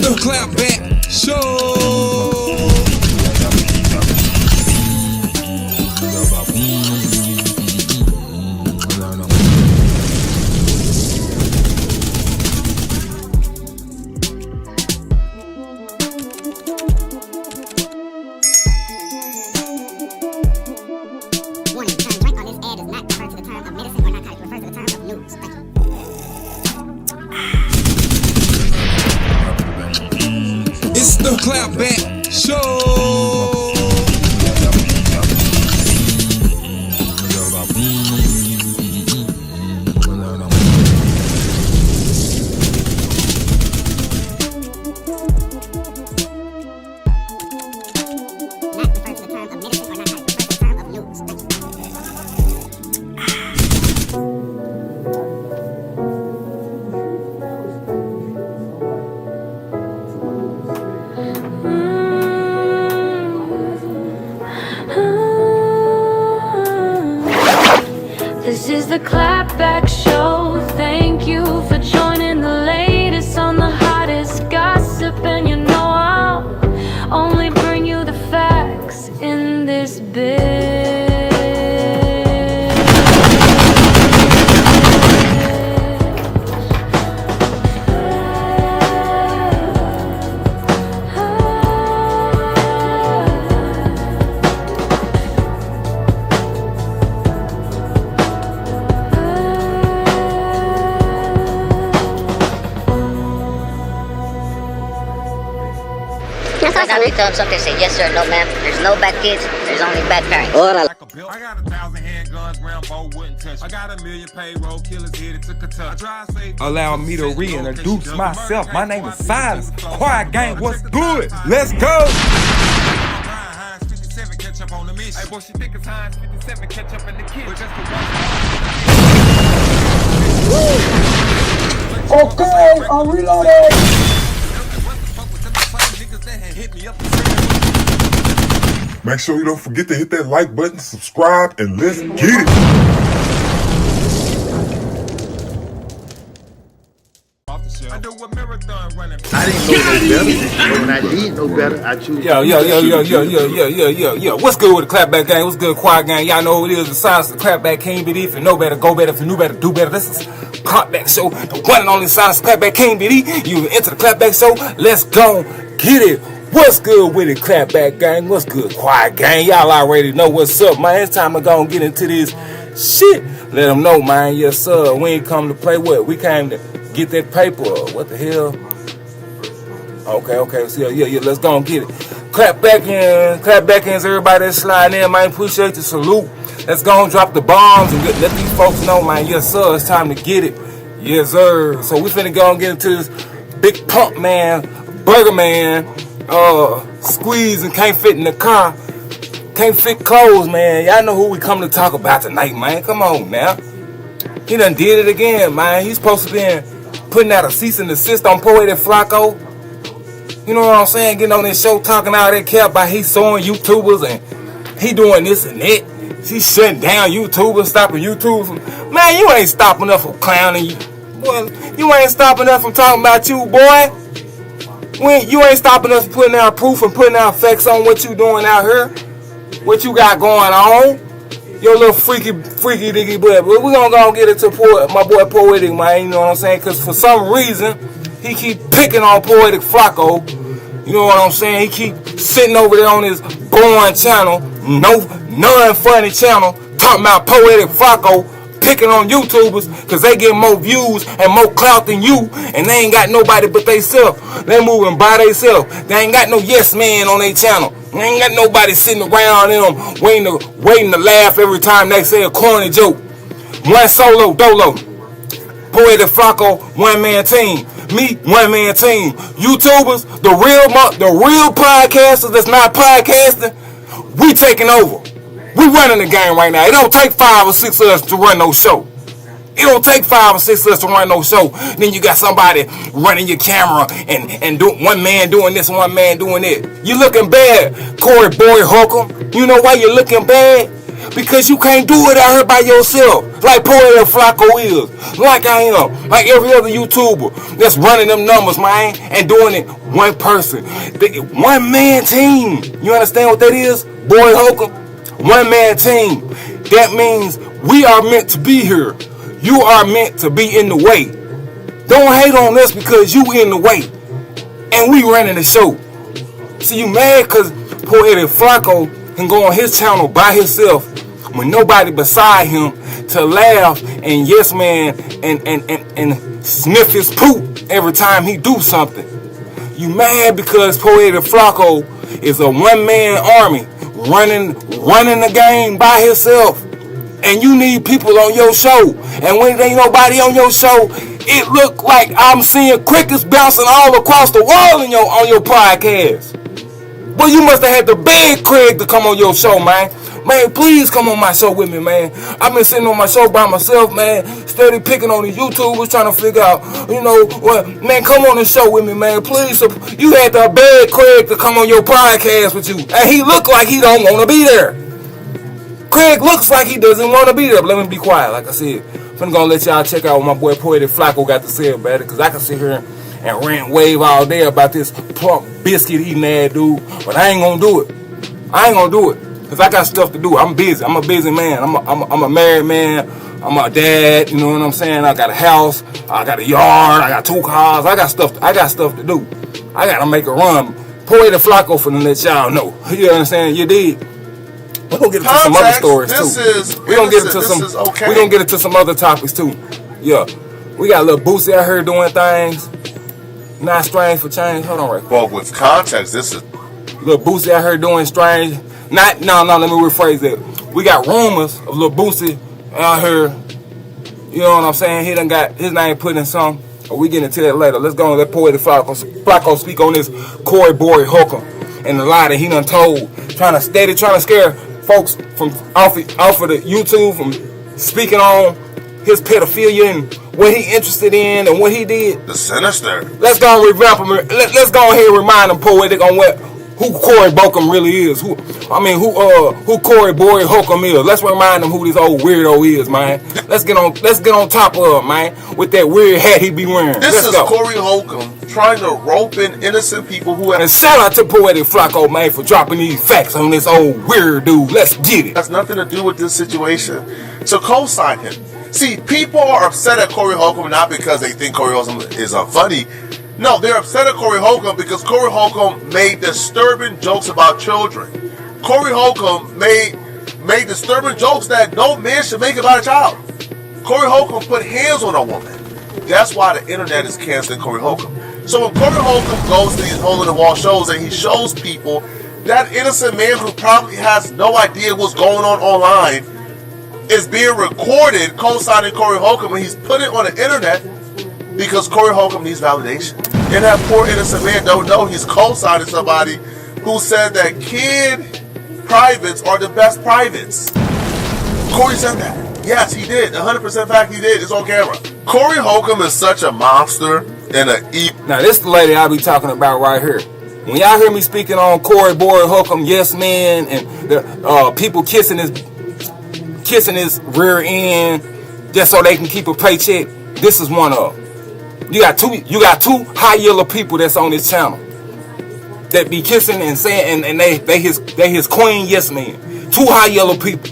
the clapback show. It's the clapback show. This is the clapback show. Thank you for joining the latest on the hottest gossip. And you know I'll only bring you the facts in this bit. Now you tell them something, say yes sir, no ma'am. There's no bad kids, there's only bad parents. I got 1,000 handguns, Rambo wouldn't touch. I got 1 million payroll, killers headed to Kentucky. Allow me to reintroduce myself. My name is Silas. Quiet Gang, what's good? Let's go! Okay, I'm reloading! Make sure you don't forget to hit that like button, subscribe, and let's get it. I didn't know no better, but when I did know better, I choose. Yo. What's good with the clapback gang? What's good, Quiet Gang? Y'all know who it is. The Silence, the clapback King. But if you know better, go better. If you knew better, do better. This is clapback show. The one and only Silence, clapback King. BD. You enter the clapback show. Let's go get it. What's good with it, clapback gang? What's good, Quiet Gang? Y'all already know what's up, man. It's time to go and get into this shit. Let them know, man. Yes, sir. We ain't come to play what? We came to get that paper. What the hell? Okay. So, yeah. Let's go and get it. Clapback ins, everybody that's sliding in, man. Appreciate the salute. Let's go and drop the bombs and let these folks know, man. Yes, sir. It's time to get it. Yes, sir. So we finna go and get into this big pump, man. Burger man. Squeeze and can't fit in the car. Can't fit clothes, man. Y'all know who we come to talk about tonight, man. Come on now. He done did it again, man. He's supposed to be putting out a cease and desist on POETIK FLACCO. You know what I'm saying? Getting on this show talking all that cap about he suing YouTubers and he doing this and that. He's shutting down YouTubers, stopping YouTubers. Man, you ain't stopping us from clowning you. Boy, you ain't stopping us from talking about you, boy. You ain't stopping us from putting out proof and putting out facts on what you doing out here. What you got going on. Your little freaky diggy butt. But we're going to go and get it to my boy POETIK, man. You know what I'm saying? Because for some reason, he keep picking on POETIK FLACCO. You know what I'm saying? He keep sitting over there on his boring channel, non-funny channel, talking about POETIK FLACCO, picking on YouTubers because they get more views and more clout than you, and they ain't got nobody but they self. They moving by they self. They ain't got no yes man on their channel. They ain't got nobody sitting around them waiting to laugh every time they say a corny joke. One solo dolo. POETIK FLACCO, one man team. Me, one man team. YouTubers, the real podcasters that's not podcasting, we taking over. We running the game right now. It don't take 5 or 6 of us to run no show. It don't take 5 or 6 of us to run no show. Then you got somebody running your camera and one man doing this, one man doing it. You looking bad, KOREY, BORY, Holcomb. You know why you're looking bad? Because you can't do it out here by yourself. Like POETIK FLACCO is. Like I am. Like every other YouTuber that's running them numbers, man. And doing it one person. One man team. You understand what that is? Boy Holcomb? One man team. That means we are meant to be here. You are meant to be in the way. Don't hate on us because you in the way. And we running the show. See, you mad because POETIK FLACCO can go on his channel by himself with nobody beside him to laugh and yes man and sniff his poop every time he do something. You mad because POETIK FLACCO is a one-man army running the game by himself. And you need people on your show. And when there ain't nobody on your show, it look like I'm seeing crickets bouncing all across the world on your podcast. Well, you must have had to beg Craig to come on your show, man. Man, please come on my show with me, man. I've been sitting on my show by myself, man, steady picking on the YouTubers, trying to figure out, you know, what, man, come on the show with me, man, please. You had to beg Craig to come on your podcast with you. And he looked like he don't want to be there. Craig looks like he doesn't want to be there, but let me be quiet, like I said. I'm gonna let y'all check out what my boy POETIK FLACCO got to say about it, because I can sit here and rant wave all day about this plump biscuit eating ass dude, but I ain't gonna do it. I ain't gonna do it, because I got stuff to do. I'm busy. I'm a busy man. I'm a married man. I'm a dad, you know what I'm saying? I got a house, I got a yard, I got 2 cars, I got stuff to do. I gotta make a run. POETIK FLACCO for to let y'all know. You understand? You did. We're gonna get into some other stories too. We're gonna get into some other topics too. Yeah. We got a little Boosie out here doing things. Not strange for change. Hold on right quick. Well, with context, this is little Boosie out here doing strange. Let me rephrase that. We got rumors of little Boosie out here. You know what I'm saying? He done got his name put in some. We get into that later. Let's go and let POETIK FLACCO speak on this BORY Holcomb and the lie that he done told. Trying to scare folks from off of the YouTube from speaking on his pedophilia and what he interested in and what he did. The sinister. Let's go and revamp him. Let's go ahead and remind him POETIK on who KOREY Holcomb really is. Who KOREY BORY Holcomb is. Let's remind him who this old weirdo is, man. Let's get on top of him, man, with that weird hat he be wearing. This is KOREY Holcomb trying to rope in innocent people who have. And shout out to POETIK FLACCO, man, for dropping these facts on this old weird dude. Let's get it. Has nothing to do with this situation. So co-sign him. See, people are upset at KOREY Holcomb not because they think KOREY Holcomb is unfunny. No, they're upset at KOREY Holcomb because KOREY Holcomb made disturbing jokes about children. KOREY Holcomb made disturbing jokes that no man should make about a child. KOREY Holcomb put hands on a woman. That's why the internet is canceling KOREY Holcomb. So when KOREY Holcomb goes to these hole-in-the-wall shows and he shows people that innocent man who probably has no idea what's going on online is being recorded co-signing KOREY Holcomb, and he's put it on the internet because KOREY Holcomb needs validation. And that poor innocent man don't know he's co-signing somebody who said that kid privates are the best privates. KOREY said that. Yes, he did. 100% fact he did. It's on camera. KOREY Holcomb is such a monster and a Now this the lady I be talking about right here. When y'all hear me speaking on KOREY BORY Holcomb, yes man, and the people kissing his rear end just so they can keep a paycheck, this is one of them. You got two high yellow people that's on this channel that be kissing and saying and they his queen yes man. 2 high yellow people.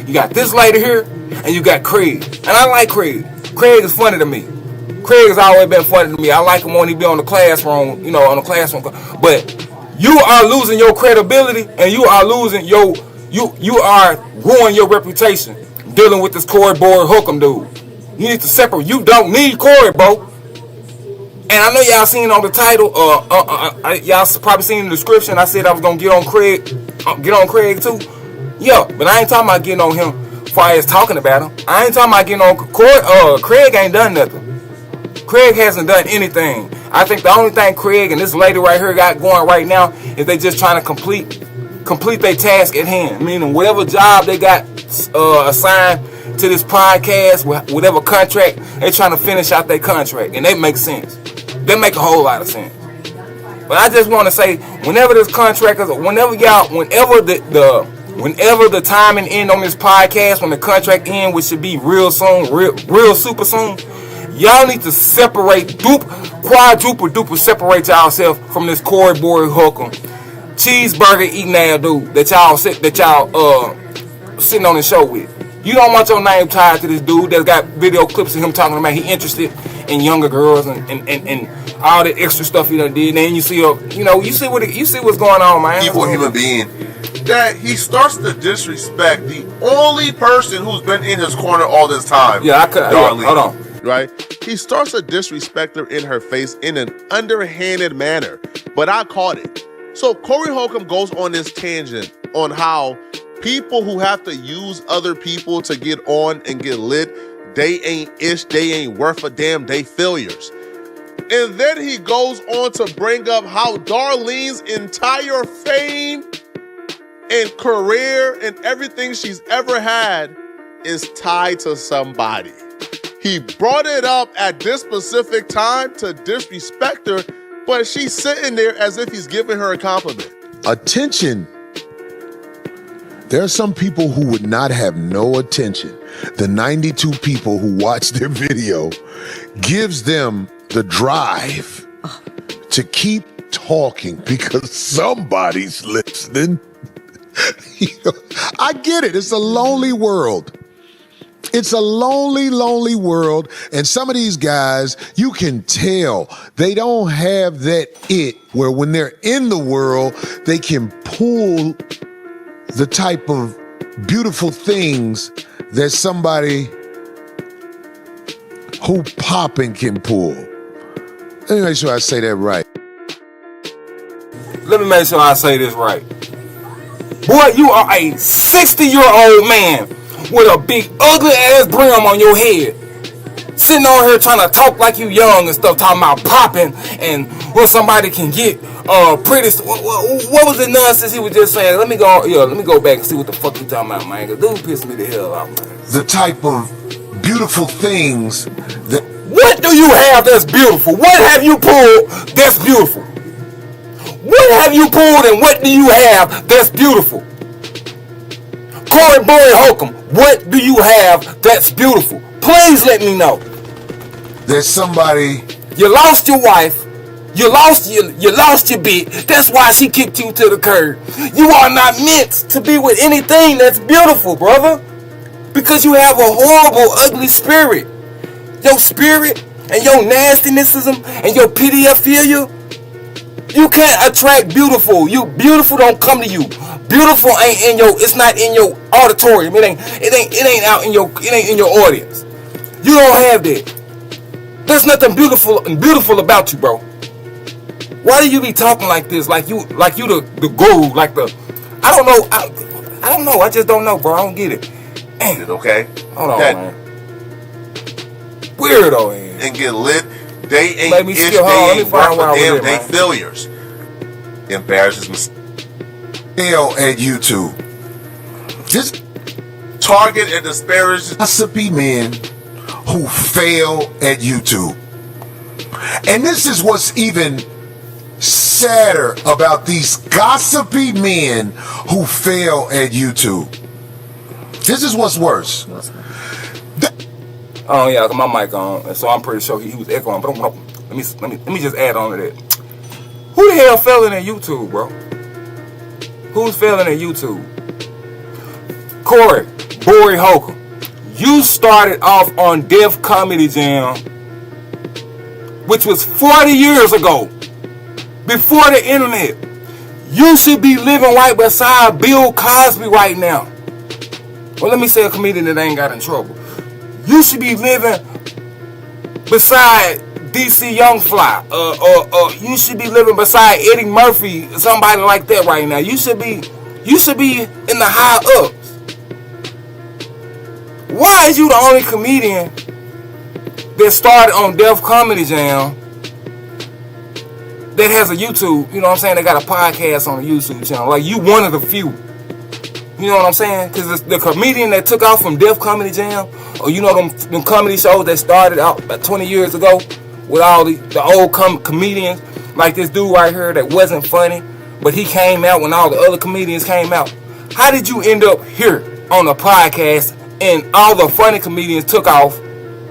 You got this lady here and you got Craig. And I like Craig. Craig is funny to me. Craig has always been funny to me. I like him when he be on the classroom, you know, on the classroom. But you are losing your credibility and you are losing you are ruining your reputation dealing with this KOREY BORY Holcomb dude. You need to separate. You don't need Cori, bro. And I know y'all seen on the title, y'all probably seen in the description, I said I was gonna get on Craig too. Yeah, but I ain't talking about getting on him as far as talking about him. I ain't talking about getting on Craig ain't done nothing. Craig hasn't done anything. I think the only thing Craig and this lady right here got going right now is they just trying to complete their task at hand. Meaning whatever job they got assigned to this podcast, whatever contract, they trying to finish out their contract. And that makes sense. That make a whole lot of sense. But I just want to say, whenever this contract is, whenever the Whenever the timing end on this podcast, when the contract end, which should be real soon, real super soon, y'all need to separate, quadruple duper separate yourself from this Korey Bory Holcomb cheeseburger eating ass dude that y'all sitting on the show with. You don't want your name tied to this dude that's got video clips of him talking about he interested in younger girls and all the extra stuff he done did. And then you see what's going on, man. Evil human being. That he starts to disrespect the only person who's been in his corner all this time. Yeah, hold on. Right? He starts to disrespect her in her face in an underhanded manner. But I caught it. So Korey Holcomb goes on this tangent on how people who have to use other people to get on and get lit, they ain't ish, they ain't worth a damn, they failures. And then he goes on to bring up how Darlene's entire fame and career and everything she's ever had is tied to somebody. He brought it up at this specific time to disrespect her, but she's sitting there as if he's giving her a compliment. Attention. There are some people who would not have no attention. The 92 people who watch their video gives them the drive to keep talking because somebody's listening. I get it. It's a lonely world. It's a lonely, lonely world. And some of these guys, you can tell they don't have that it where when they're in the world, they can pull the type of beautiful things that somebody who popping can pull. Let me make sure I say that right. Let me make sure I say this right. Boy, you are a 60-year-old man with a big ugly ass brim on your head. Sitting on here trying to talk like you young and stuff, talking about popping and what somebody can get pretty. What was the nonsense he was just saying? Let me go back and see what the fuck you talking about, man. Cause dude pissed me the hell off, man. The type of beautiful things that. What do you have that's beautiful? What have you pulled that's beautiful? What have you pulled and what do you have that's beautiful? Korey Bory Holcomb, what do you have that's beautiful? Please let me know. There's somebody. You lost your wife. You lost your bit. That's why she kicked you to the curb. You are not meant to be with anything that's beautiful, brother. Because you have a horrible, ugly spirit. Your spirit and your nastinesism and your pedophilia, you can't attract beautiful. Beautiful don't come to you. Beautiful ain't in your. It's not in your auditorium. It ain't out in your audience. You don't have that. There's nothing beautiful about you, bro. Why do you be talking like this? Like you the guru, like the. I don't know. I don't know. I just don't know, bro. I don't get it. Ain't it okay? Hold on, man. Weirdo, man. And get lit. They ain't Let me ish, skip home. Let me find worth a damn, they man. failures. Embarrasses Hell at YouTube. Just target and disparage gossipy men who fail at YouTube. And this is what's even sadder about these gossipy men who fail at YouTube. This is what's worse. Oh yeah, my mic on, so I'm pretty sure he was echoing. But let me just add on to that. Who the hell failing at YouTube, bro? Who's failing at YouTube? Korey Bory Holcomb. You started off on Def Comedy Jam, which was 40 years ago, before the internet. You should be living right beside Bill Cosby right now. Well, let me say a comedian that ain't got in trouble. You should be living beside DC Young Fly. You should be living beside Eddie Murphy, somebody like that right now. You should be in the high ups. Why is you the only comedian that started on Def Comedy Jam that has a YouTube, you know what I'm saying, they got a podcast on the YouTube channel? Like, you one of the few. You know what I'm saying? Because the comedian that took off from Def Comedy Jam, or you know them comedy shows that started out about 20 years ago with all the old comedians, like this dude right here that wasn't funny, but he came out when all the other comedians came out. How did you end up here on a podcast and all the funny comedians took off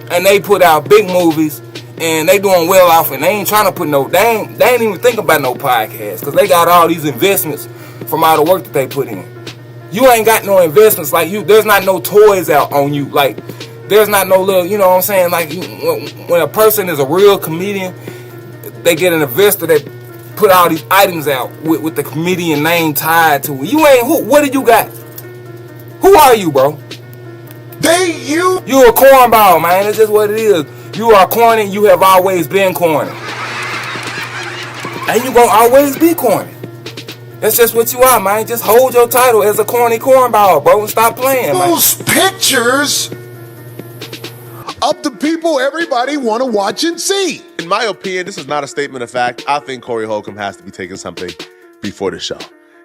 and they put out big movies and they doing well off and they ain't trying to put no, they ain't even think about no podcast because they got all these investments from all the work that they put in. You ain't got no investments like you. There's not no toys out on you. Like, there's not no little, you know what I'm saying? Like, when a person is a real comedian, they get an investor that put all these items out with the comedian name tied to it. You ain't, what do you got? Who are you, bro? You a cornball, man. It's just what it is. You are corny. You have always been corny. And you gonna always be corny. That's just what you are, man. Just hold your title as a corny cornball, bro, and stop playing, man. Those pictures of the people everybody want to watch and see. In my opinion, this is not a statement of fact. I think Corey Holcomb has to be taking something before the show.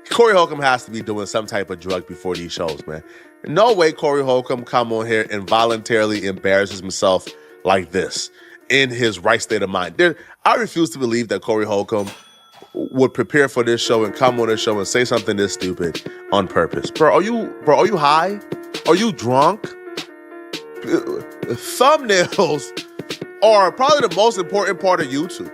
Corey Holcomb has to be doing some type of drug before these shows, man. No way Corey Holcomb come on here and voluntarily embarrasses himself like this in his right state of mind. I refuse to believe that Corey Holcomb would prepare for this show and come on this show and say something this stupid on purpose. Bro, are you high? Are you drunk? Thumbnails are probably the most important part of YouTube.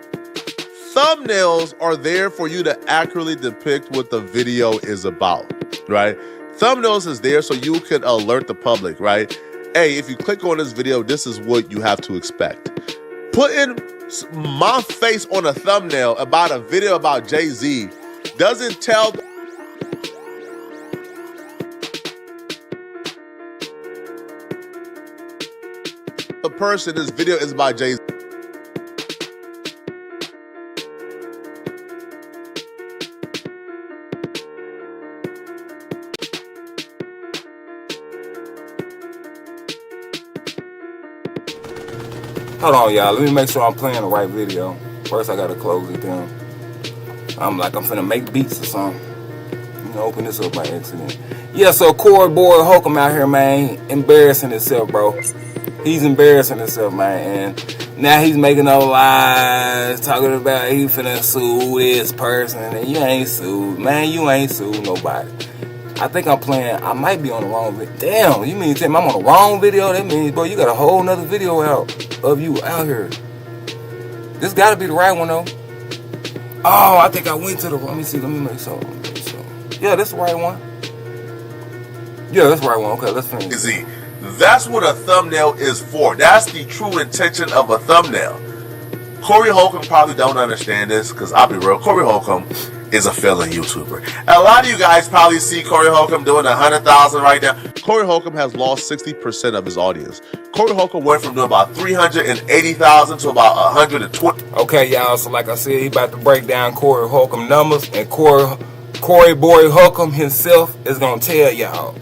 Thumbnails are there for you to accurately depict what the video is about, right? Thumbnails is there so you can alert the public, right? Hey, if you click on this video, this is what you have to expect. Putting my face on a thumbnail about a video about Jay-Z doesn't tell the person this video is about Jay-Z. Hold on, y'all. Let me make sure I'm playing the right video. First, I gotta close it down. I'm finna make beats or something. You know, open this up by accident. Yeah, so Corey boy Holcomb out here, man, embarrassing himself, bro. He's embarrassing himself, man. And now he's making no lies, talking about he finna sue this person. And you ain't sued, man. You ain't sued nobody. I think I'm playing, I might be on the wrong video. Damn, you mean to tell me I'm on the wrong video? That means, bro, you got a whole nother video out of you out here. This gotta be the right one, though. Oh, I think I went to the, let me make sure. Yeah, that's the right one. Yeah, that's the right one. Okay, let's finish. See, that's what a thumbnail is for. That's the true intention of a thumbnail. Corey Holcomb probably don't understand this, because I'll be real, Corey Holcomb is a failing YouTuber. A lot of you guys probably see Corey Holcomb doing 100,000 right now. Corey Holcomb has lost 60% of his audience. Corey Holcomb went from doing about 380,000 to about 120. Okay, y'all, so like I said, he about to break down Corey Holcomb numbers, and Corey boy Holcomb himself is gonna tell y'all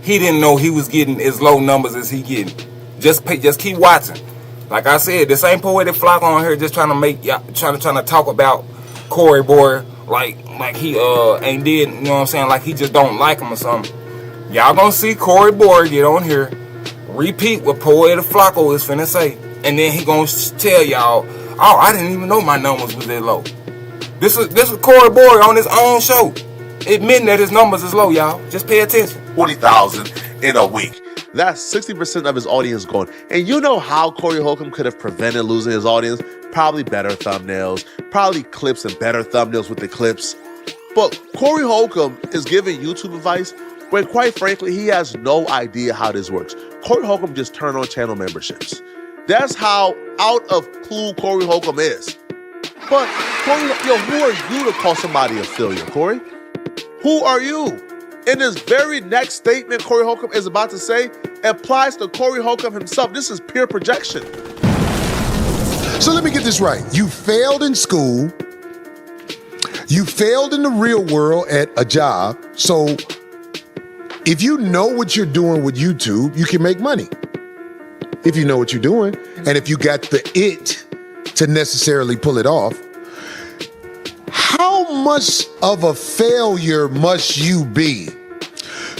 he didn't know he was getting as low numbers as he getting. Just keep watching. Like I said, this ain't POETIK FLACCO on here just trying to make y'all trying to talk about Corey boy like he ain't did, you know what I'm saying, like he just don't like him or something. Y'all gonna see Corey boy get on here, repeat what POETIK FLACCO is finna say, and then he gonna tell y'all, oh, I didn't even know my numbers was that low. This is Corey boy on his own show admitting that his numbers is low, y'all. Just pay attention. 20,000 in a week. That's 60% of his audience gone. And you know how Corey Holcomb could have prevented losing his audience? Probably better thumbnails, probably clips and better thumbnails with the clips. But Corey Holcomb is giving YouTube advice when, quite frankly, he has no idea how this works. Corey Holcomb just turned on channel memberships. That's how out of clue Corey Holcomb is. But Corey, yo, who are you to call somebody a failure, Corey? Who are you? In this very next statement Corey Holcomb is about to say applies to Corey Holcomb himself. This is pure projection. So let me get this right. You failed in school. You failed in the real world at a job. So if you know what you're doing with YouTube, you can make money. If you know what you're doing, and if you got the it to necessarily pull it off, how much of a failure must you be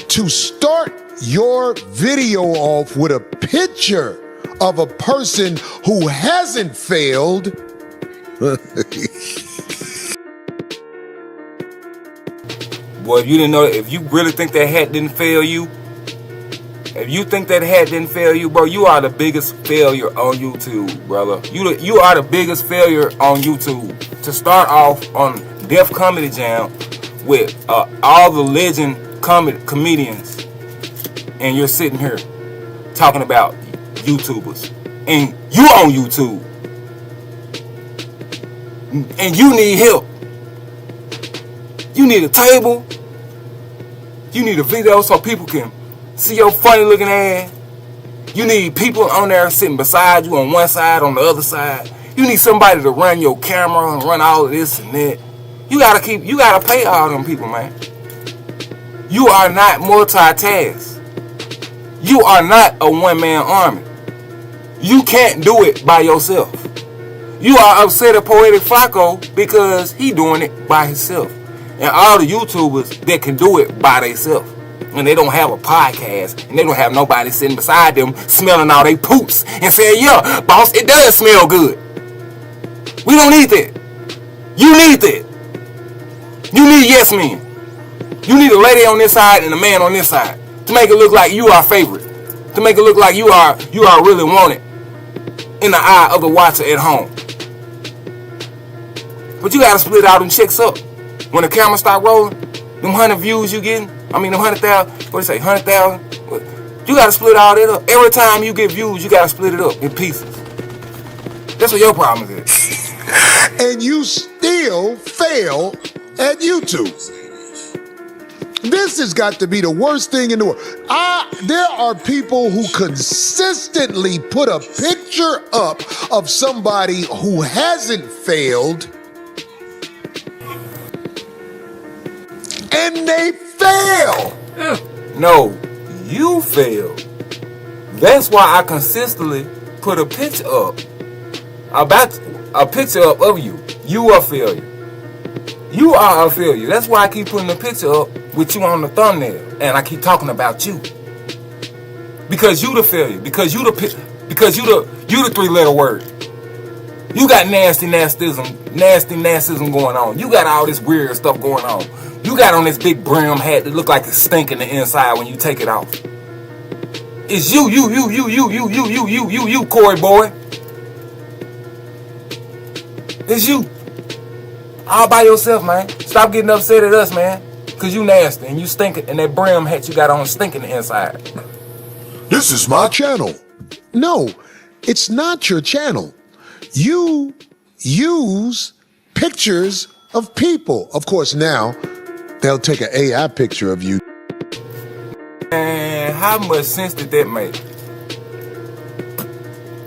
to start your video off with a picture of a person who hasn't failed? Boy, if you didn't know, if you really think that hat didn't fail you, if you think that hat didn't fail you, bro, you are the biggest failure on YouTube, brother. You are the biggest failure on YouTube. To start off on Def Comedy Jam with all the legend comedians, and you're sitting here talking about YouTubers, and you on YouTube, and you need help. You need a table. You need a video so people can see your funny looking ass. You need people on there sitting beside you on one side, on the other side. You need somebody to run your camera and run all of this and that. You gotta pay all them people, man. You are not multitask. You are not a one-man army. You can't do it by yourself. You are upset at Poetic FLACCO because he doing it by himself. And all the YouTubers that can do it by themselves. And they don't have a podcast. And they don't have nobody sitting beside them smelling all they poops and saying, yeah, boss, it does smell good. We don't need that. You need that. You need yes men. You need a lady on this side and a man on this side to make it look like you are favorite. To make it look like you are really wanted in the eye of the watcher at home. But you gotta split all them chicks up. When the camera start rolling, them 100 views you getting, them 100,000, what do you say, 100,000? You gotta split all that up. Every time you get views, you gotta split it up in pieces. That's what your problem is. And you still fail at YouTube. This has got to be the worst thing in the world. There are people who consistently put a picture up of somebody who hasn't failed, and they fail. No, you fail. That's why I consistently put a picture up about a picture up of you. You are a failure. You are a failure. That's why I keep putting a picture up with you on the thumbnail, and I keep talking about you. Because you the failure. Because you the 3-letter word. You got nasty nastism going on. You got all this weird stuff going on. You got on this big brim hat that look like it's stinking the inside when you take it off. It's you, Corey boy. It's you. All by yourself, man. Stop getting upset at us, man. Cause you nasty and you stinking, and that brim hat you got on stinking the inside. This is my channel. No, it's not your channel. You use pictures of people. Of course, now they'll take an AI picture of you. And how much sense did that make?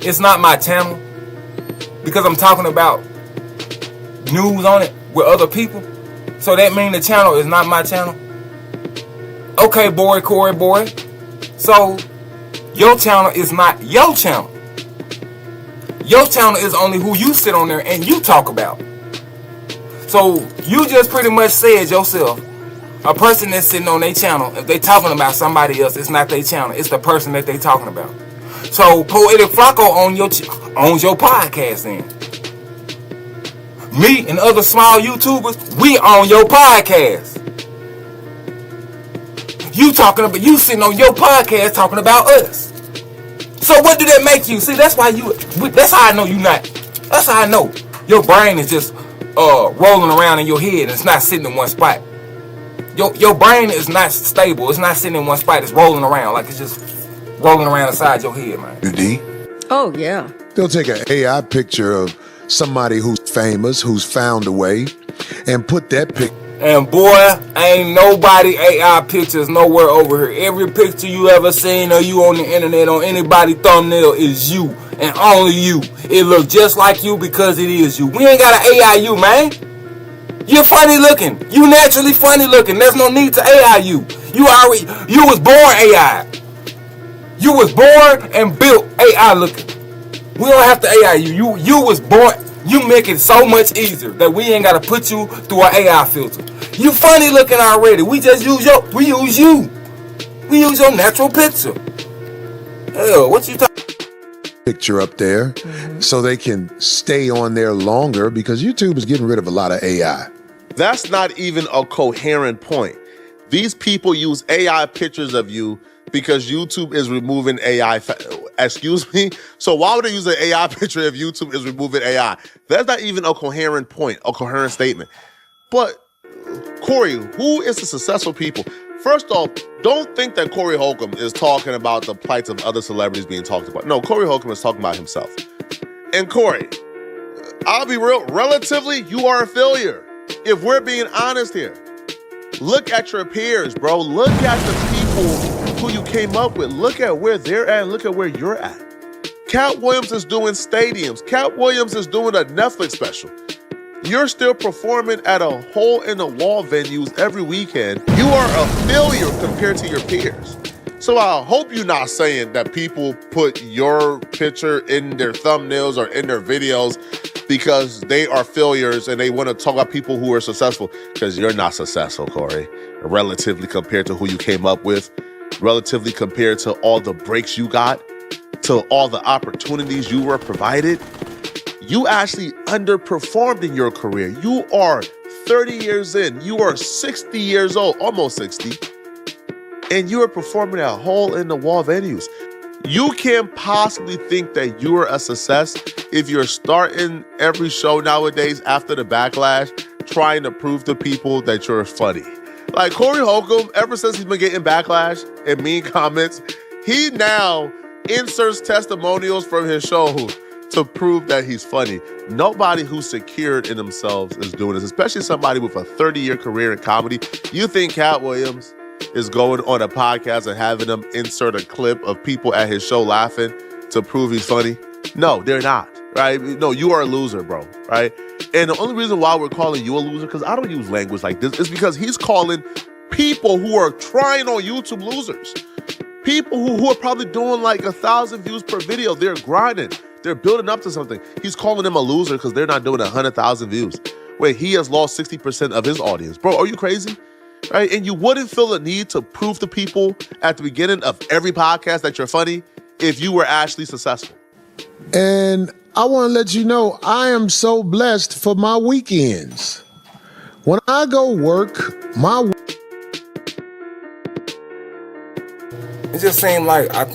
It's not my channel because I'm talking about news on it with other people. So that means the channel is not my channel. Okay, BORY, Corey, boy. So your channel is not your channel. Your channel is only who you sit on there and you talk about. So you just pretty much said yourself, a person that's sitting on their channel, if they talking about somebody else, it's not their channel. It's the person that they talking about. So Poetic FLACCO owns your podcast then. Me and other small YouTubers, we own your podcast. You sitting on your podcast talking about us. So what do that make you? See, that's how I know you not. That's how I know. Your brain is just rolling around in your head and it's not sitting in one spot. Your brain is not stable. It's not sitting in one spot. It's rolling around like it's just rolling around inside your head, man. D? Oh, yeah. They'll take an AI picture of somebody who's famous, who's found a way, and put that picture. And boy, ain't nobody AI pictures nowhere over here. Every picture you ever seen of you on the internet, on anybody thumbnail is you. And only you. It look just like you because it is you. We ain't got to AI you, man. You're funny looking. You naturally funny looking. There's no need to AI you. You was born AI. You was born and built AI looking. We don't have to AI you. You was born. You make it so much easier that we ain't gotta put you through an AI filter. You funny looking already. We just use you. We use your natural picture. Hell, what you talking? Picture up there so they can stay on there longer because YouTube is getting rid of a lot of AI. That's not even a coherent point. These people use AI pictures of you because YouTube is removing AI. Excuse me? So why would they use an AI picture if YouTube is removing AI? That's not even a coherent point, a coherent statement. But Corey, who is the successful people? First off, don't think that Corey Holcomb is talking about the plights of other celebrities being talked about. No, Corey Holcomb is talking about himself. And Corey, I'll be real, relatively, you are a failure. If we're being honest here, look at your peers, bro. Look at the people who you came up with. Look at where they're at and look at where you're at. Cat Williams is doing stadiums. Cat Williams is doing a Netflix special. You're still performing at a hole-in-the-wall venues every weekend. You are a failure compared to your peers. So I hope you're not saying that people put your picture in their thumbnails or in their videos because they are failures and they want to talk about people who are successful, because you're not successful, Corey, relatively compared to who you came up with, relatively compared to all the breaks you got, to all the opportunities you were provided. You actually underperformed in your career. You are 30 years in. You are 60 years old, almost 60. And you are performing at hole-in-the-wall venues. You can't possibly think that you are a success if you're starting every show nowadays after the backlash trying to prove to people that you're funny. Like Corey Holcomb, ever since he's been getting backlash and mean comments, he now inserts testimonials from his show to prove that he's funny. Nobody who's secured in themselves is doing this, especially somebody with a 30-year career in comedy. You think Cat Williams is going on a podcast and having them insert a clip of people at his show laughing to prove he's funny? No, they're not, right? No, you are a loser, bro, right? And the only reason why we're calling you a loser, because I don't use language like this, is because he's calling people who are trying on YouTube losers. People who are probably doing like 1,000 views per video. They're grinding. They're building up to something. He's calling them a loser because they're not doing 100,000 views. Wait, he has lost 60% of his audience. Bro, are you crazy? Right? And you wouldn't feel the need to prove to people at the beginning of every podcast that you're funny if you were actually successful. And I want to let you know, I am so blessed for my weekends. When I go work, It just seemed like I'm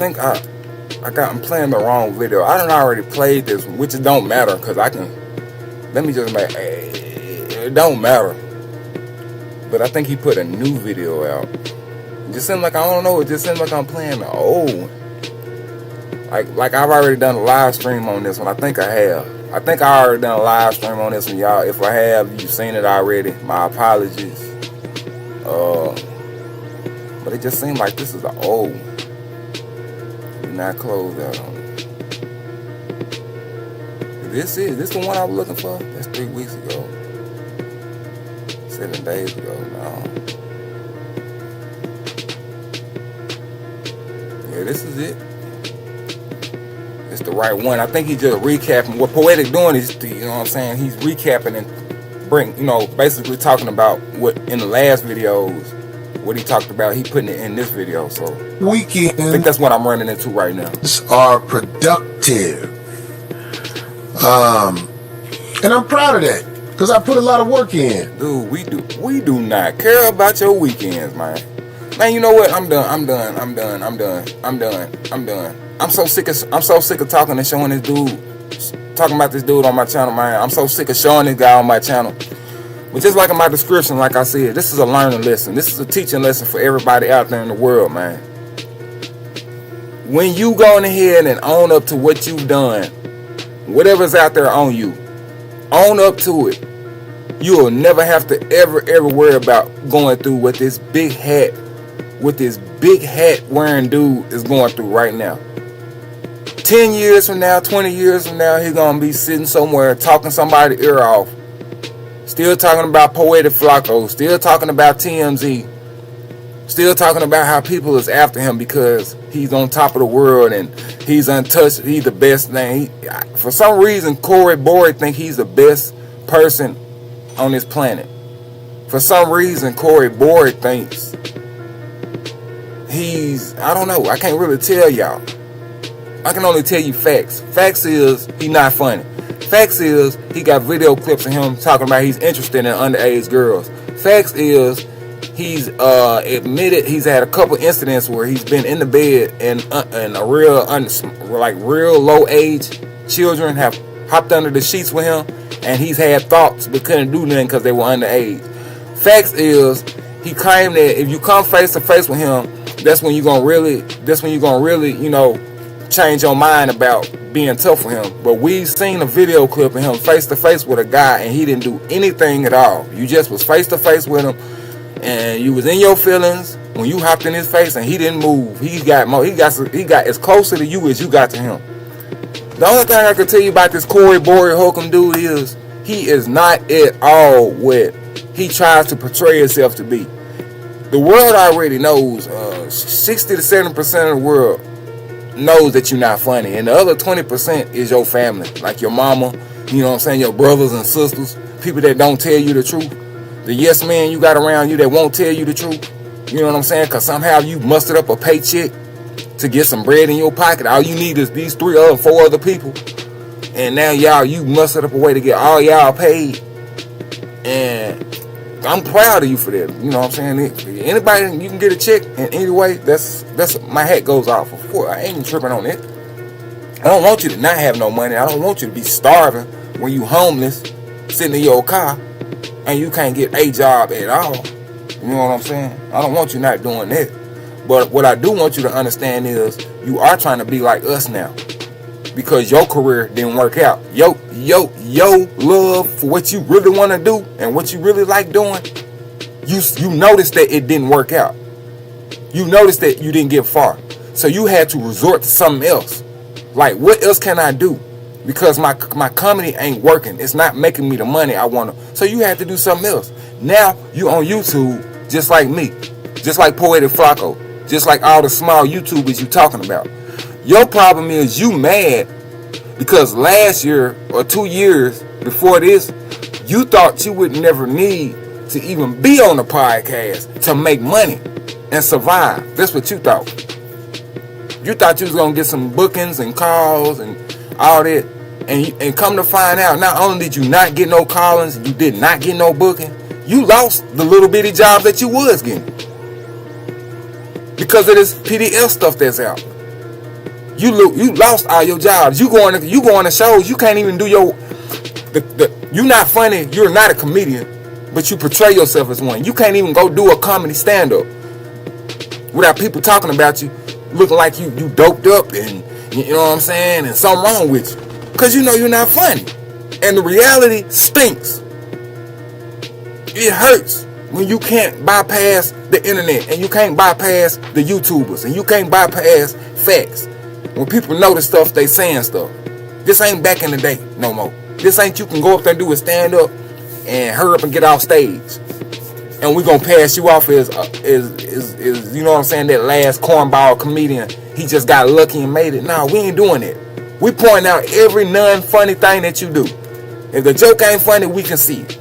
playing the wrong video. I done already played this, which it don't matter, because it don't matter. But I think he put a new video out. It just seemed like, I don't know, it just seemed like I'm playing the old one. Like I've already done a live stream on this one. I think I have. I think I already done a live stream on this one, y'all. If I have, you've seen it already. My apologies. But it just seemed like this is the old one. Did not close out on it. This the one I was looking for? That's 3 weeks ago. 7 days ago, no. Yeah, this is it. It's the right one. I think he's just recapping. What POETIK doing is, you know what I'm saying? He's recapping and basically talking about what in the last videos, what he talked about, he putting it in this video. So weekend, I think that's what I'm running into right now. Are productive. And I'm proud of that because I put a lot of work in. Dude, we do not care about your weekends, man. Man, you know what? I'm done. I'm so sick of talking and showing this dude, talking about this dude on my channel, man. I'm so sick of showing this guy on my channel. But just like in my description, like I said, this is a learning lesson. This is a teaching lesson for everybody out there in the world, man. When you going ahead and own up to what you've done, whatever's out there on you, own up to it. You will never have to ever worry about going through what this big hat wearing dude is going through right now. 10 years from now, 20 years from now, he's gonna be sitting somewhere talking somebody's ear off. Still talking about POETIK FLACCO, still talking about TMZ, still talking about how people is after him because he's on top of the world and he's untouched, he's the best thing. For some reason, BORY think he's the best person on this planet. For some reason, BORY thinks he's, I don't know, I can't really tell y'all. I can only tell you facts. Facts is, he not funny. Facts is, he got video clips of him talking about he's interested in underage girls. Facts is, He's admitted he's had a couple incidents where he's been in the bed and a real low age children have hopped under the sheets with him, and he's had thoughts but couldn't do nothing because they were underage. Facts is, he claimed that if you come face to face with him, that's when you're gonna really, you know, change your mind about being tough with him. But we've seen a video clip of him face to face with a guy, and he didn't do anything at all. You just was face to face with him, and you was in your feelings when you hopped in his face, and he didn't move. He got as closer to you as you got to him. The only thing I can tell you about this KOREY BORY Holcomb dude is he is not at all what he tries to portray himself to be. The world already knows, 60 to 70% of the world knows that you're not funny, and the other 20% is your family, like your mama, you know what I'm saying, your brothers and sisters, people that don't tell you the truth, the yes man you got around you that won't tell you the truth, you know what I'm saying, because somehow you mustered up a paycheck to get some bread in your pocket. All you need is these 4 other people, and now you mustered up a way to get all y'all paid, and I'm proud of you for that. You know what I'm saying? Anybody, you can get a check in any way, that's my hat goes off. Of course, I ain't even tripping on it. I don't want you to not have no money. I don't want you to be starving when you homeless, sitting in your car, and you can't get a job at all. You know what I'm saying? I don't want you not doing that. But what I do want you to understand is you are trying to be like us now, because your career didn't work out. Yo love for what you really want to do and what you really like doing, you noticed that it didn't work out. You noticed that you didn't get far. So you had to resort to something else. Like, what else can I do? Because my comedy ain't working. It's not making me the money I want to. So you had to do something else. Now you on YouTube just like me, just like POETIK FLACCO, just like all the small YouTubers you talking about. Your problem is you mad because last year or 2 years before this, you thought you would never need to even be on the podcast to make money and survive. That's what you thought. You thought you was going to get some bookings and calls and all that. And come to find out, not only did you not get no callings, you did not get no booking, you lost the little bitty jobs that you was getting. Because of this PDL stuff that's out. You lost all your jobs. You go on the shows. You can't even do you're not funny. You're not a comedian, but you portray yourself as one. You can't even go do a comedy stand-up without people talking about you, looking like you doped up and you know what I'm saying, and something wrong with you, because you know you're not funny. And the reality stinks. It hurts when you can't bypass the internet, and you can't bypass the YouTubers, and you can't bypass facts. When people know the stuff, they saying stuff. This ain't back in the day no more. This ain't you can go up there and do a stand up and hurry up and get off stage, and we gonna pass you off as you know what I'm saying, that last cornball comedian. He just got lucky and made it. Nah, we ain't doing that. We point out every non-funny thing that you do. If the joke ain't funny, we can see it.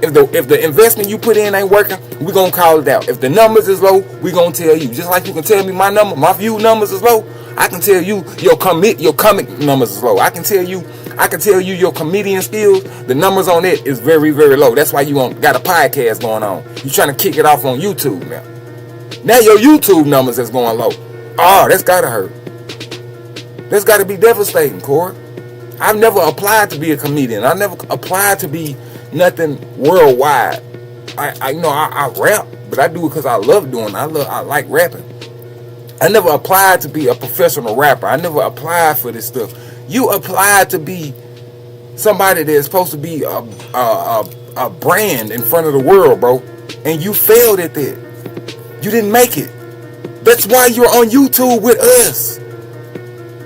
If the investment you put in ain't working, we gonna call it out. If the numbers is low, we gonna tell you. Just like you can tell me my view numbers is low, I can tell you your comic numbers is low. I can tell you your comedian skills, the numbers on it is very, very low. That's why you got a podcast going on. You trying to kick it off on YouTube now. Now your YouTube numbers is going low. Oh, that's gotta hurt. That's gotta be devastating, Corey. I've never applied to be a comedian. I never applied to be nothing worldwide. I rap, but I do it because I love doing it. I like rapping. I never applied to be a professional rapper. I never applied for this stuff. You applied to be somebody that's supposed to be a brand in front of the world, bro, and you failed at that. You didn't make it. That's why you're on YouTube with us.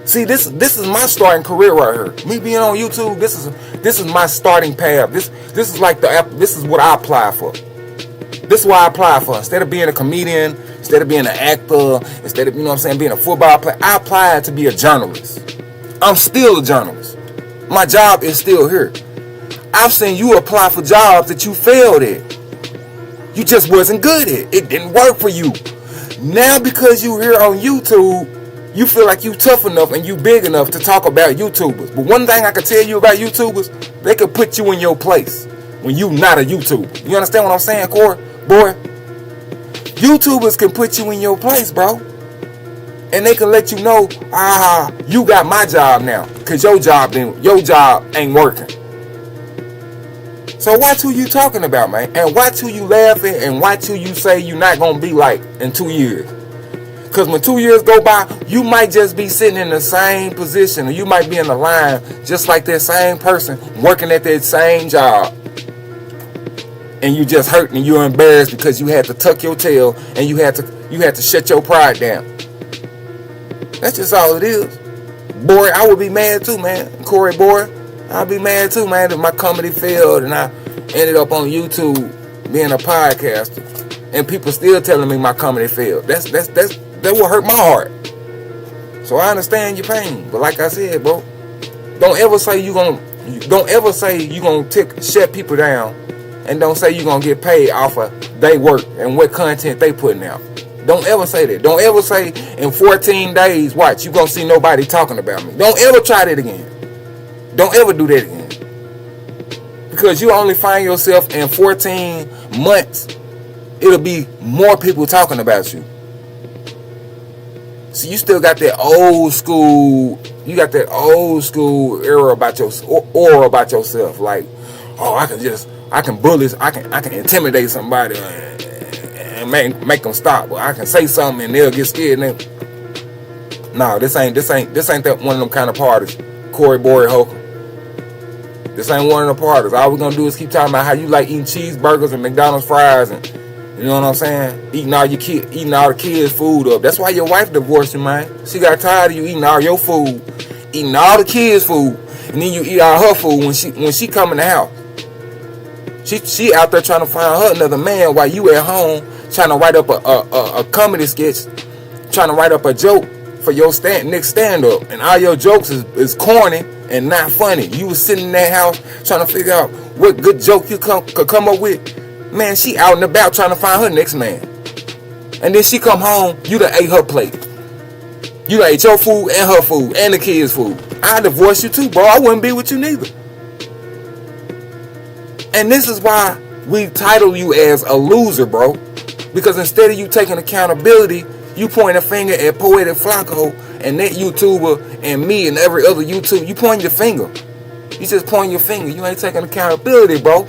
See, this is my starting career right here. Me being on YouTube, this is my starting path. This is like this is what I apply for. This is what I apply for. Instead of being a comedian, instead of being an actor, instead of, you know what I'm saying, being a football player, I applied to be a journalist. I'm still a journalist. My job is still here. I've seen you apply for jobs that you failed at. You just wasn't good at. It didn't work for you. Now because you here on YouTube, you feel like you tough enough and you big enough to talk about YouTubers. But one thing I can tell you about YouTubers, they could put you in your place. when you not a YouTuber. You understand what I'm saying, Corey? Boy, YouTubers can put you in your place, bro. And they can let you know, you got my job now. Cause your job ain't working. So watch who you talking about, man. And watch who you laughing, and watch who you say you're not gonna be like in 2 years. Cause when 2 years go by, you might just be sitting in the same position, or you might be in the line just like that same person working at that same job. And you just hurting and you're embarrassed because you had to tuck your tail and you had to shut your pride down. That's just all it is. Boy, I would be mad too, man. Corey, boy, I'd be mad too, man, if my comedy failed and I ended up on YouTube being a podcaster and people still telling me my comedy failed. That will hurt my heart. So I understand your pain, but like I said, bro, don't ever say you gonna shut people down, and don't say you gonna get paid off of they work and what content they putting out. Don't ever say that. Don't ever say in 14 days, watch, you gonna see nobody talking about me. Don't ever try that again. Don't ever do that again. Because you only find yourself in 14 months, it'll be more people talking about you. So you still got that old school, era about your aura about yourself. Like, oh, I can bully, I can intimidate somebody and make them stop. Or I can say something and they'll get scared. No, this ain't that one of them kind of parties. Corey, Bory, Holcomb. This ain't one of the parties. All we're gonna do is keep talking about how you like eating cheeseburgers and McDonald's fries and, you know what I'm saying? Eating all the kids' food up. That's why your wife divorced you, man. She got tired of you eating all your food, eating all the kids' food, and then you eat all her food when she come in the house. She out there trying to find her another man while you at home trying to write up a comedy sketch, trying to write up a joke for your next stand-up, and all your jokes is corny and not funny. You was sitting in that house trying to figure out what good joke you could come up with. Man, she out and about trying to find her next man. And then she come home, you done ate her plate. You done ate your food and her food and the kids' food. I'd divorce you too, bro. I wouldn't be with you neither. And this is why we title you as a loser, bro. Because instead of you taking accountability, you point a finger at POETIK, FLACCO, and that YouTuber, and me and every other YouTuber. You point your finger. You just point your finger. You ain't taking accountability, bro.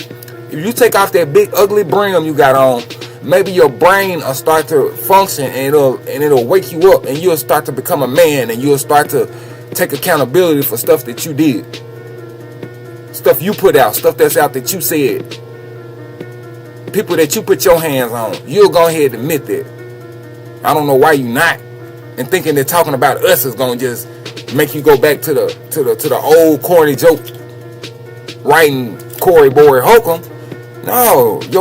If you take off that big ugly brim you got on, maybe your brain will start to function and it'll wake you up, and you'll start to become a man, and you'll start to take accountability for stuff that you did. Stuff you put out, stuff that's out that you said. People that you put your hands on. You'll go ahead and admit that. I don't know why you not. And thinking that talking about us is gonna just make you go back to the old corny joke writing Corey, Bory, Holcomb. No, it's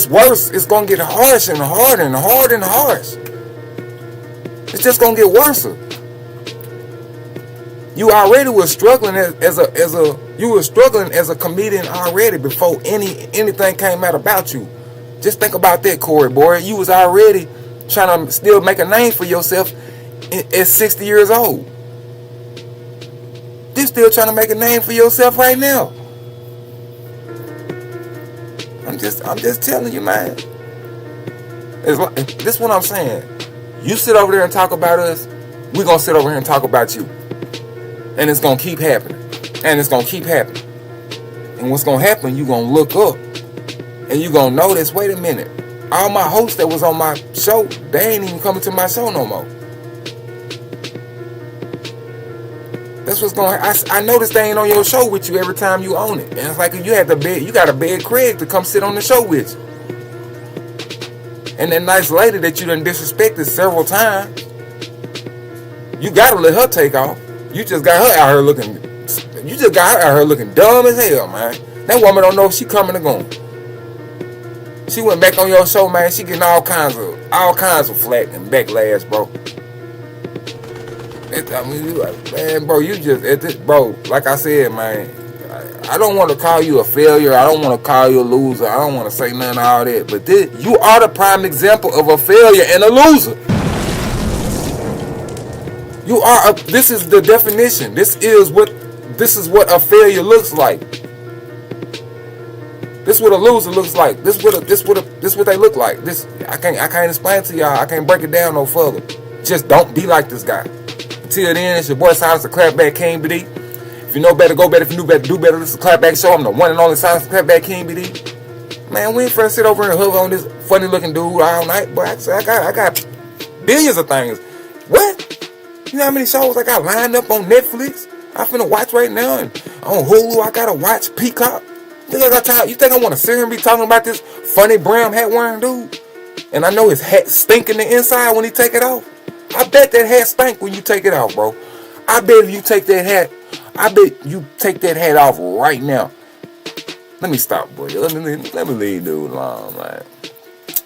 worse. It's gonna get harsh and hard and hard and harsh. It's just gonna get worse. You already was struggling as a comedian already before anything came out about you. Just think about that, Corey, boy. You was already trying to still make a name for yourself at 60 years old. You still trying to make a name for yourself right now. I'm just telling you, man. This is what I'm saying. You sit over there and talk about us, we're gonna sit over here and talk about you. And it's gonna keep happening. And it's gonna keep happening. And what's gonna happen, you're gonna look up and you're gonna notice, wait a minute, all my hosts that was on my show, they ain't even coming to my show no more. That's what's going on. I noticed they ain't on your show with you every time you own it. And it's like you got a bed Craig to come sit on the show with you. And that nice lady that you done disrespected several times, you gotta let her take off. You just got her out here looking dumb as hell, man. That woman don't know if she coming or going. She went back on your show, man. She getting all kinds of flack and backlash, bro. Man, bro, like I said, man, I don't want to call you a failure. I don't want to call you a loser. I don't want to say none of all that. But you are the prime example of a failure and a loser. You are. This is the definition. This is what a failure looks like. This what a loser looks like. This what they look like. This I can't explain to y'all. I can't break it down no further. Just don't be like this guy. Until then, it's your boy Silence the Clapback King BD. If you know better, go better. If you knew better, do better. This is the Clapback Show. I'm the one and only Silence the Clapback King BD. Man, we ain't finna sit over and hook on this funny looking dude all night. But I got billions of things. What? You know how many shows I got lined up on Netflix? I finna watch right now, and on Hulu I gotta watch Peacock. You think I want to sit here and be talking about this funny brown hat wearing dude? And I know his hat stink in the inside when he take it off. I bet that hat stink when you take it off, bro. I bet if you take that hat, I bet you take that hat off right now. Let me stop, boy. Let me leave dude alone, man.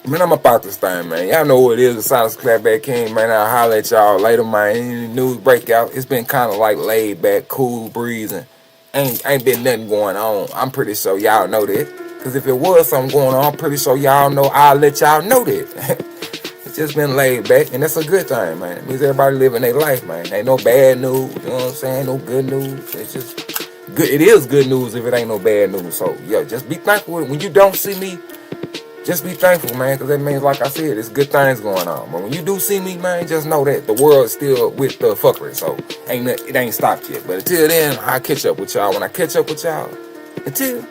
Man, I'm about this thing, man. Y'all know what it is. The Silence Clapback King, man. I'll holler at y'all later, man. Any news breakout, it's been kind of like laid back, cool breezing. Ain't been nothing going on. I'm pretty sure y'all know that. Because if it was something going on, I'm pretty sure y'all know I'll let y'all know that. It's just been laid back, and that's a good thing, man. It means everybody living their life, man. Ain't no bad news, you know what I'm saying? No good news. It's just good. It is good news if it ain't no bad news. So, yo, just be thankful. When you don't see me, just be thankful, man, because that means, like I said, it's good things going on. But when you do see me, man, just know that the world's still with the fuckery. So, it ain't stopped yet. But until then, I'll catch up with y'all when I catch up with y'all. Until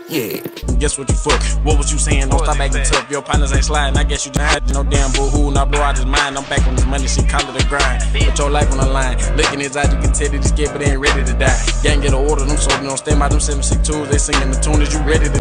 yeah. Guess what you fuck? What was you saying? Don't stop acting tough. Your partners ain't sliding. I guess you just had no damn boo-hoo. Now blow out his mind. I'm back on this money. She call it a grind. Put your life on the line. Looking his eyes, you can tell that he's scared, but they ain't ready to die. Gang get an order. Them soldiers don't stand by them 762s. They singing the tune as you ready to